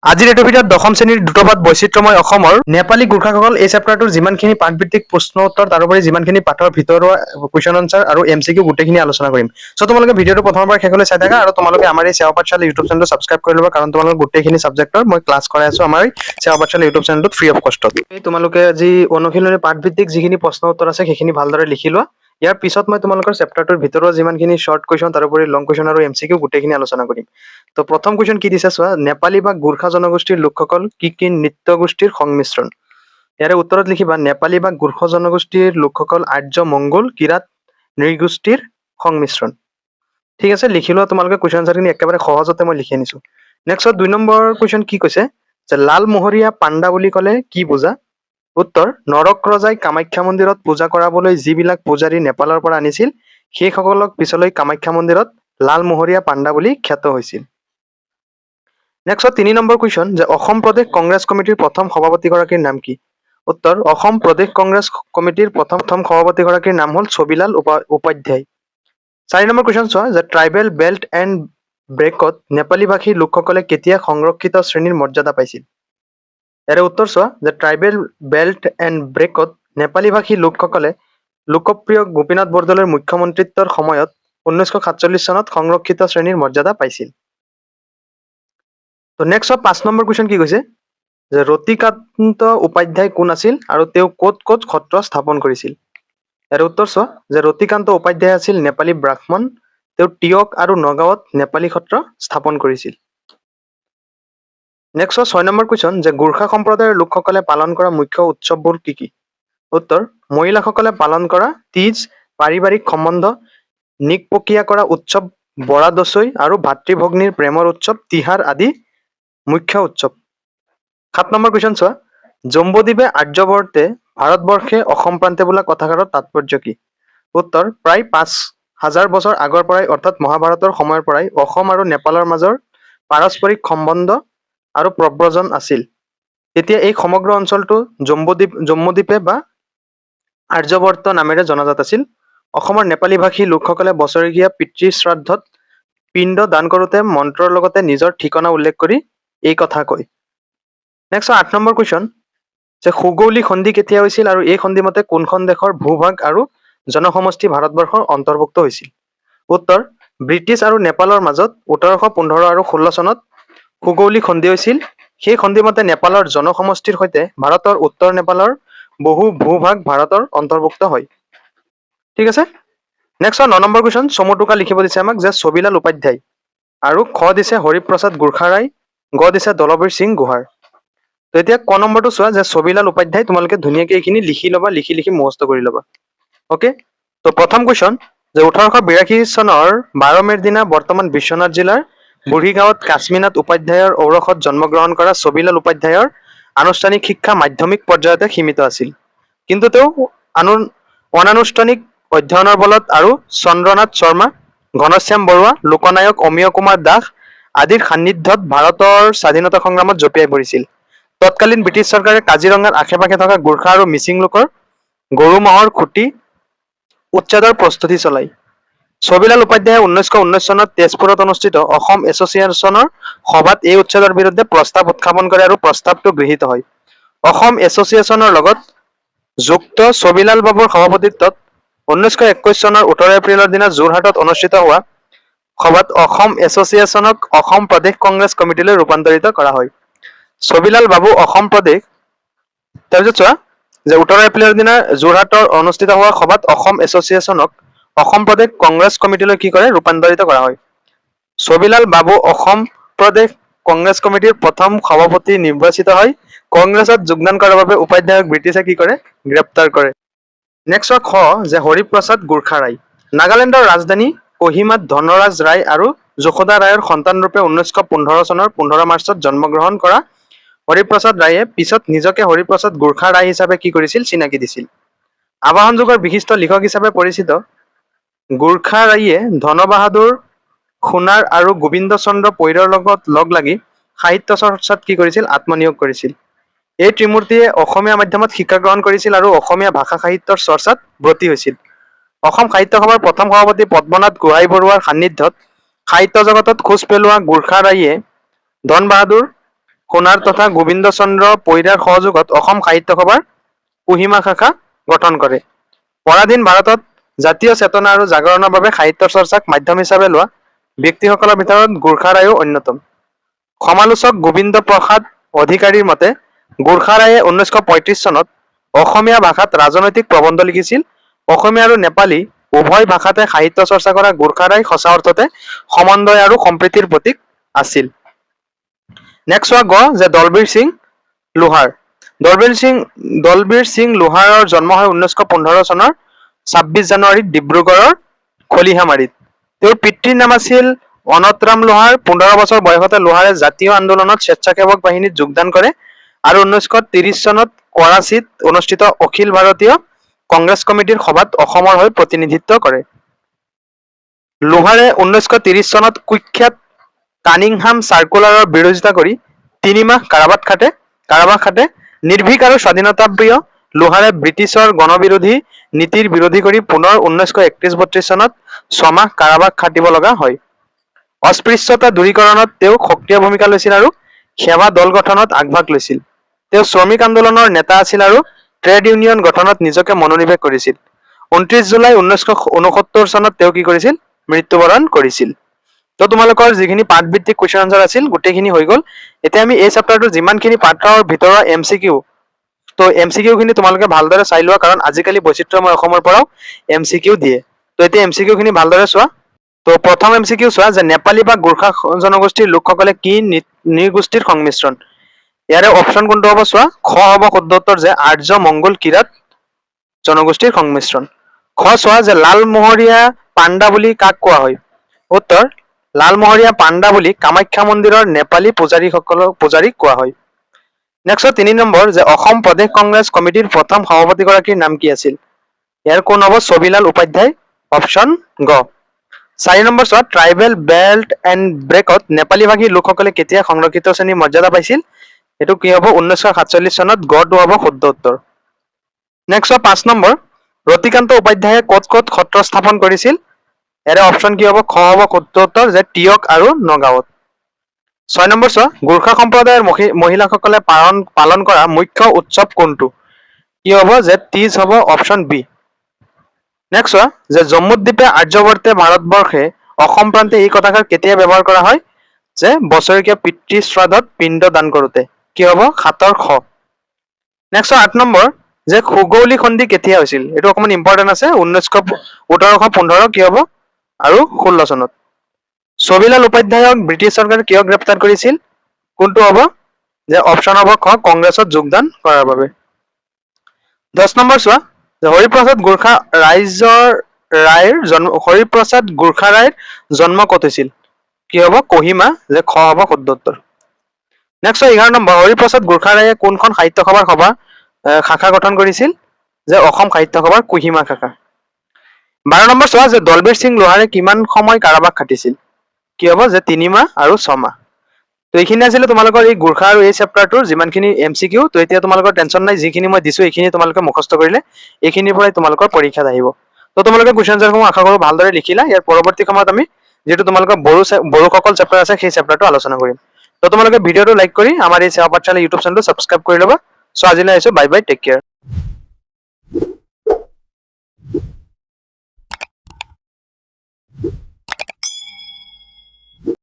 আজিৰ এইটো ভিডিঅ'ত দশম শ্ৰেণীৰ দ্ৰুতপাঠ বৈচিত্ৰ্যময় অসমৰ নেপালী গোৰ্খাসকল এই চেপ্টাৰটোৰ যিমানখিনি পাঠভিত্তিক প্ৰশ্ন উত্তৰ তাৰোপৰি যিমানখিনি পাঠৰ ভিতৰুৱা কুৱেশ্যন আনচাৰ আৰু MCQ গোটেইখিনি আলোচনা কৰিম। চ' তোমালোকে ভিডিঅ'টো প্ৰথমৰ পৰা শেষলৈ চাই থাকা আৰু তোমালোকে আমাৰ এই সেৱা পাঠশালা ইউটিউব চেনেলটো ছাবস্ক্ৰাইব কৰি ল'বা কাৰণ তোমালোকৰ গোটেইখিনি ছাবজেক্টৰ মই ক্লাছ কৰাই আছো আমাৰ এই সেৱা পাঠশালা ইউটিউব চেনেলটোত ফ্ৰী অফ কষ্টত। তোমালোকে যি অনুশীলনী পাঠভিত্তিক যিখিনি প্ৰশ্ন উত্তৰ আছে সেইখিনি ভালদৰে লিখি লোৱা। ইয়াৰ পিছত মই তোমালোকৰ চেপ্টাৰটোৰ ভিতৰুৱা যিমানখিনি শৰ্ট কুৱেশ্যন তাৰোপৰি লং কুৱেশ্যন আৰু MCQ গোটেইখিনি আলোচনা কৰিম। তো প্ৰথম কুৱেশ্যন কি দিছে চোৱা, নেপালী বা গোৰ্খা জনগোষ্ঠীৰ লোকসকল কি নৃত্য গোষ্ঠীৰ সংমিশ্ৰণ? ইয়াৰে উত্তৰত লিখিবা নেপালী বা গোৰ্খা জনগোষ্ঠীৰ লোকসকল আৰ্য মংগোল কিৰাত নৃগোষ্ঠীৰ সংমিশ্ৰণ। ঠিক আছে, লিখি লোৱা তোমালোকে কুৱেশ্যন আনচাৰখিনি একেবাৰে সহজতে মই লিখি আনিছো। নেক্সট 2 নম্বৰ কুৱেশ্যন কি কৈছে যে লালমোহৰীয়া পাণ্ডা বুলি ক'লে কি বুজা? উত্তৰ, নৰক ৰজাই কামাখ্যা মন্দিৰত পূজা কৰাবলৈ যিবিলাক পূজাৰী নেপালৰ পৰা আনিছিল সেইসকলক পিছলৈ কামাখ্যা মন্দিৰত লালমোহৰীয়া পাণ্ডা বুলি খ্যাত হৈছিল। নেক্সট 3 নম্বৰ কুৱেশ্যন যে অসম প্ৰদেশ কংগ্ৰেছ কমিটিৰ প্ৰথম সভাপতিগৰাকীৰ নাম কি? উত্তৰ, অসম প্ৰদেশ কংগ্ৰেছ কমিটিৰ প্ৰথম সভাপতিগৰাকীৰ নাম হ'ল ছবিলাল উপাধ্যায়। 4 নম্বৰ কুৱেশ্যন চোৱা যে ট্ৰাইবেল বেল্ট এণ্ড ব্ৰেকত নেপালী ভাষী লোকসকলে কেতিয়া সংৰক্ষিত শ্ৰেণীৰ মৰ্যাদা পাইছিল? ইয়াৰে উত্তৰ চোৱা যে ট্ৰাইবেল বেল্ট এণ্ড ব্ৰেকত নেপালী ভাষী লোকসকলে লোকপ্ৰিয় গোপীনাথ বৰদলৈৰ মুখ্যমন্ত্ৰীত্বৰ সময়ত 1947 চনত সংৰক্ষিত শ্ৰেণীৰ মৰ্যাদা পাইছিল। তো নেক্সট 5 নম্বৰ কুৱেশ্যন কি কৈছে যে ৰতিকান্ত উপাধ্যায় কোন আছিল আৰু তেওঁ ক'ত ক'ত সত্ৰ স্থাপন কৰিছিল? ইয়াৰ উত্তৰ চোৱা যে ৰতিকান্ত উপাধ্যায় আছিল নেপালী ব্ৰাহ্মণ। তেওঁ টিয়ক আৰু নগাঁৱত নেপালী সত্ৰ স্থাপন কৰিছিল। নেক্সট 6 নম্বৰ কুৱেশ্যন যে গোৰ্খা সম্প্ৰদায়ৰ লোকসকলে পালন কৰা মুখ্য উৎসৱবোৰ কি কি? উত্তৰ, মহিলাসকলে পালন কৰা তীজ, পাৰিবাৰিক সম্বন্ধ নিকপকীয়া কৰা উৎসৱ বৰা দচৈ আৰু ভাতৃ ভগ্নীৰ প্ৰেমৰ উৎসৱ তিহাৰ আদি মুখ্য উৎসৱ। 7 নম্বৰ কুৱেশ্যন চোৱা জম্বুদ্বীপে আৰ্যবৰ্তে ভাৰতবৰ্ষে অসম প্ৰান্তে বোলা কথাষাৰৰ তাৎপৰ্য কি? উত্তৰ, প্ৰায় 5,000 বছৰ আগৰ পৰাই অৰ্থাৎ মহাভাৰতৰ সময়ৰ পৰাই অসম আৰু নেপালৰ মাজৰ পাৰস্পৰিক সম্বন্ধ আৰু প্ৰব্ৰজন আছিল। তেতিয়া এই সমগ্ৰ অঞ্চলটো জম্বুদ্বীপে বা আৰ্যবৰ্ত নামেৰে জনাজাত আছিল। অসমৰ নেপালী ভাষী লোকসকলে বছৰেকীয়া পিতৃ শ্ৰাদ্ধত পিণ্ড দান কৰোঁতে মন্ত্ৰৰ লগতে নিজৰ ঠিকনা উল্লেখ কৰি এই কথা কয়। নেক্সট 8 নম্বৰ কুৱেশ্যন যে সুগৌলী সন্ধি কেতিয়া হৈছিল আৰু এই সন্ধি মতে কোনখন দেশৰ ভূভাগ আৰু জনসমষ্টি ভাৰতবৰ্ষৰ অন্তৰ্ভুক্ত হৈছিল? উত্তৰ, ব্ৰিটিছ আৰু নেপালৰ মাজত 1815 আৰু 16 চনত সুগৌলী সন্ধি হৈছিল। সেই সন্ধি মতে নেপালৰ জনসমষ্টিৰ সৈতে ভাৰতৰ উত্তৰ নেপালৰ বহু ভূভাগ ভাৰতৰ অন্তৰ্ভুক্ত হয়। ঠিক আছে, নেক্সট 9 নম্বৰ কুৱেশ্যন চমু টোকা লিখিব দিছে আমাক যে ছবিলাল উপাধ্যায় আৰু খ দিছে হৰিপ্ৰসাদ গোৰ্খাৰাই, গ দিছে দলবীৰ সিং গোহাঁৰ। তো এতিয়া ক নম্বৰটো চোৱা যে ছবিলাল উপাধ্যায় তোমালোকে ধুনীয়াকৈ এইখিনি লিখি ল'বা, লিখি মুখস্থ কৰি ল'বা। অ'কে, তো প্ৰথম কুৱেশ্যন যে 1882 চনৰ 12 মে'ৰ দিনা বৰ্তমান বিশ্বনাথ জিলাৰ বুঢ়ীগাঁৱত কাশ্মীনাথ উপাধ্যায়ৰ ঔৰসত জন্মগ্ৰহণ কৰা ছবিলাল উপাধ্যায়ৰ আনুষ্ঠানিক শিক্ষা মাধ্যমিক পৰ্যায়তে সীমিত আছিল। কিন্তু তেওঁ অনানুষ্ঠানিক অধ্যয়নৰ বলত আৰু চন্দ্ৰনাথ শৰ্মা, ঘনশ্যাম বৰুৱা, লোকনায়ক অমীয় কুমাৰ দাস আদিৰ সান্নিধ্যত ভাৰতৰ স্বাধীনতা সংগ্ৰামত জঁপিয়াই পৰিছিল। তৎকালীন ব্ৰিটিছ চৰকাৰে কাজিৰঙাৰ আশে পাশে থকা গোৰ্খা আৰু মিচিং লোকৰ গৰু ম'হৰ খুটি উচ্ছেদৰ প্ৰস্তুতি চলায়। ছবিলাল উপাধ্যায়ে 1919 চনত তেজপুৰত অনুষ্ঠিত অসম এছ'চিয়েশ্যনৰ সভাত এই উচ্ছেদৰ বিৰুদ্ধে প্ৰস্তাৱ উত্থাপন কৰে আৰু প্ৰস্তাৱটো গৃহীত হয়। অসম এছ'চিয়েশ্যনৰ লগত যুক্ত ছবিলাল বাবুৰ সভাপতিত্বত 1921 চনৰ 18 এপ্ৰিলৰ দিনা যোৰহাটত অনুষ্ঠিত হোৱা সভাত অসম এছ'চিয়েশ্যনক অসম প্ৰদেশ কংগ্ৰেছ কমিটিলৈ ৰূপান্তৰিত কৰা হয়। ছবিলাল বাবু অসম প্ৰদেশ, তাৰপিছত চোৱা যে 18 এপ্ৰিলৰ দিনা যোৰহাটৰ অনুষ্ঠিত হোৱা সভাত অসম এছ'চিয়েশ্যনক অসম প্ৰদেশ কংগ্ৰেছ কমিটিলৈ কি কৰে ৰূপান্তৰিত কৰা হয়। ছবিলাল বাবু অসম প্ৰদেশ কংগ্ৰেছ কমিটিৰ প্ৰথম সভাপতি নিৰ্বাচিত হয়। কংগ্ৰেছত যোগদান কৰাৰ বাবে উপাধ্যায়ক ব্ৰিটিছে কি কৰে গ্ৰেপ্তাৰ কৰে। নেক্সট খ যে হৰিপ্ৰসাদ গোৰ্খাৰাই নাগালেণ্ডৰ ৰাজধানী কোহিমাত ধনৰাজ ৰায় আৰু যশোদা ৰায়ৰ সন্তানৰূপে 1915 চনৰ 15 মাৰ্চত জন্মগ্ৰহণ কৰা হৰিপ্ৰসাদ ৰায়ে পিছত নিজকে হৰিপ্ৰসাদ গোৰ্খা ৰায় হিচাপে কি কৰিছিল চিনাকি দিছিল। আৱাহন যুগৰ বিশিষ্ট লিখক হিচাপে পৰিচিত গোৰ্খা ৰায়ে ধনবাহাদুৰ সোণাৰ আৰু গোবিন্দ চন্দ্ৰ পৈৰৰ লগত লগ লাগি সাহিত্য চৰ্চাত কি কৰিছিল আত্মনিয়োগ কৰিছিল। এই ত্ৰিমূৰ্তিয়ে অসমীয়া মাধ্যমত শিক্ষা গ্ৰহণ কৰিছিল আৰু অসমীয়া ভাষা সাহিত্যৰ চৰ্চাত ব্ৰতী হৈছিল। অসম সাহিত্য সভাৰ প্ৰথম সভাপতি পদ্মনাথ গোহাঁই বৰুৱাৰ সান্নিধ্যত সাহিত্য জগতত খোজ পেলোৱা গোৰ্খা ৰায়ে ধন বাহাদুৰ সোণাৰ তথা গোবিন্দ চন্দ্ৰ পৈৰাৰ সহযোগত অসম সাহিত্য সভাৰ কোহিমা শাখা গঠন কৰে। পৰাধীন ভাৰতত জাতীয় চেতনা আৰু জাগৰণৰ বাবে সাহিত্য চৰ্চাক মাধ্যম হিচাপে লোৱা ব্যক্তিসকলৰ ভিতৰত গোৰ্খা ৰায়ো অন্যতম। সমালোচক গোবিন্দ প্ৰসাদ অধিকাৰীৰ মতে গোৰ্খা ৰায়ে 1935 চনত অসমীয়া ভাষাত ৰাজনৈতিক প্ৰবন্ধ লিখিছিল। অসমীয়া আৰু নেপালী উভয় ভাষাতে সাহিত্য চৰ্চা কৰা গোৰ্খা ৰায় সঁচা অৰ্থতে সমন্বয় আৰু সম্প্ৰীতিৰ প্ৰতীক আছিল। নেক্সট হোৱা গ যে দলবীৰ সিং লোহাৰ। দলবীৰ সিং লোহাৰৰ জন্ম হয় 1915 চনৰ 26 জানুৱাৰীত ডিব্ৰুগড়ৰ খলিহামাৰীত। তেওঁৰ পিতৃৰ নাম আছিল অনতৰাম লোহাৰ। 15 বছৰ বয়সতে লোহাৰে জাতীয় আন্দোলনত স্বেচ্ছাসেৱক বাহিনীত যোগদান কৰে আৰু 1930 চনত কৰাচীত অনুষ্ঠিত অখিল ভাৰতীয় কংগ্ৰেছ কমিটিৰ সভাত অসমৰ হৈ প্ৰতিনিধিত্ব কৰে। লোহাৰে 1930 চনত কুখ্যাত কানিংহাম চাৰ্কুলাৰৰ বিৰোধিতা কৰি 3 মাহ কাৰাবাস খাটে। নিৰ্ভীক আৰু স্বাধীনতাপ্ৰিয় লোহাৰে ব্ৰিটিছৰ গণবিৰোধী নীতিৰ বিৰোধী কৰি পুনৰ 1931-32 চনত 6 মাহ কাৰাবাস খাটিব লগা হয়। অস্পৃশ্যতা দূৰীকৰণত তেওঁ সক্ৰিয় ভূমিকা লৈছিল আৰু সেৱা দল গঠনত আগভাগ লৈছিল। তেওঁ শ্ৰমিক আন্দোলনৰ নেতা আছিল আৰু ট্ৰেড ইউনিয়ন গঠনত নিজকে মনোনিৱেশ কৰিছিল। 29 জুলাই 1969 চনত তেওঁ কি কৰিছিল? মৃত্যুবৰণ কৰিছিল। তো তোমালোকৰ যিখিনি পাঠভিত্তিক কুৱেশ্যন আনসাৰ আছিল গোটেইখিনি হৈ গ'ল। এতিয়া আমি এই চেপ্টাৰটোৰ যিমানখিনি পাঠৰ ভিতৰৰ MCQ, তো MCQ খিনি তোমালোকে ভালদৰে চাই লোৱা, কাৰণ আজিকালি বৈচিত্ৰ্যময় অসমৰ পৰাও MCQ দিয়ে। তো এতিয়া MCQ খিনি ভালদৰে চোৱা। তো প্ৰথম MCQ চোৱা যে নেপালী বা গোৰ্খা জনগোষ্ঠীৰ লোকসকলে কি নৃগোষ্ঠীৰ সংমিশ্ৰণ? ইয়াৰে অপশ্যন কোনটো হ'ব চোৱা। খ হ'ব শুদ্ধ উত্তৰ যে আৰ্য মংগোল কিৰাত জনগোষ্ঠীৰ সংমিশ্ৰণ। খ চোৱা যে লালমোহৰীয়া পাণ্ডা বুলি কাক কোৱা হয়? উত্তৰ লালমোহৰীয়া পাণ্ডা বুলি কামাখ্যা মন্দিৰৰ নেপালী পূজাৰীক কোৱা হয়। নেক্সট 3 নম্বৰ যে অসম প্ৰদেশ কংগ্ৰেছ কমিটিৰ প্ৰথম সভাপতিগৰাকীৰ নাম কি আছিল? ইয়াৰ কোন হ'ব? ছবিলাল উপাধ্যায়। অপশ্যন গ। 4 নম্বৰ চোৱা ট্ৰাইবেল বেল্ট এণ্ড ব্ৰেকত নেপালী ভাষী লোকসকলে কেতিয়া সংৰক্ষিত শ্ৰেণীৰ মৰ্যাদা পাইছিল? এইটো কি হ'ব? 1947 চনত। গটো হ'ব শুদ্ধ উত্তৰ। নেক্সট 5 নম্বৰ ৰতিকান্ত উপাধ্যায়ে ক'ত ক'ত সত্ৰ স্থাপন কৰিছিল? ইয়াৰে অপশ্যন কি হ'ব? খ হ'ব শুদ্ধ উত্তৰ যে টিয়ক আৰু নগাঁৱত। 6 নম্বৰ চোৱা গোৰ্খা সম্প্ৰদায়ৰ মহিলাসকলে পালন কৰা মুখ্য উৎসৱ কোনটো? কি হ'ব? যে তীজ হ'ব। Option B. নেক্সট চোৱা যে জম্মুদ্বীপে আৰ্যৱৰ্তে ভাৰতবৰ্ষে অসম প্ৰান্তে এই কথাষাৰ কেতিয়া ব্যৱহাৰ কৰা হয়? যে বছৰেকীয়া পিতৃ শ্ৰাদ্ধত পিণ্ড দান কৰোঁতে। কি হ'ব? 7 খ। নেক্সট 8 নম্বৰ যে সুগৌলি সন্ধি কেতিয়া হৈছিল? এইটো অকমান ইম্পৰ্টেণ্ট আছে। 1815 কি হ'ব? আৰু 16 চনত। ছবিলাল উপাধ্যায়ক ব্ৰিটিছ চৰকাৰে কিয় গ্ৰেপ্তাৰ কৰিছিল? কোনটো হ'ব? যে অপশ্যন হ'ব খ কংগ্ৰেছত যোগদান কৰাৰ বাবে। 10 নম্বৰ চোৱা যে হৰিপ্ৰসাদ গোৰ্খা ৰায়ৰ জন্ম ক'ত হৈছিল? কি হ'ব? কোহিমা। যে খ হ'ব শুদ্ধ উত্তৰ। নেক্সট 11 নম্বৰ হৰিপ্ৰসাদ গোৰ্খা ৰায়ে কোনখন সাহিত্য সভাৰ শাখা গঠন কৰিছিল? যে অসম সাহিত্য সভাৰ কোহিমা শাখা। 12 নম্বৰ চোৱা যে দলবীৰ সিং লোহাৰে কিমান সময় কাৰাবাস খাটিছিল? কি হ'ব? যে 3 মাহ আৰু 6 মাহ। তো এইখিনি আছিলে তোমালোকৰ এই গোৰ্খা আৰু এই চেপ্টাৰটোৰ যিমানখিনি MCQ। তো এতিয়া তোমালোকৰ টেনশ্যন নাই, যিখিনি মই দিছো এইখিনি তোমালোকে মুখস্থ কৰিলে এইখিনিৰ পৰাই তোমালোকৰ পৰীক্ষাত আহিব। তো তোমালোকে কুৱেশ্যন আনসাৰসমূহ আশা কৰোঁ ভালদৰে লিখিলা। ইয়াৰ পৰৱৰ্তী সময়ত আমি যিটো তোমালোকৰ বড়োসকল চেপ্টাৰ আছে সেই চেপ্টাৰটো আলোচনা কৰিম। তো তোমালোকে ভিডিঅ'টো লাইক কৰি আমাৰ এই সেৱা পাঠশালা ইউটিউব চেনেলটো ছাবস্ক্ৰাইব কৰি ল'বা। চ' আজিলৈ আহিছোঁ। Bye bye, take care.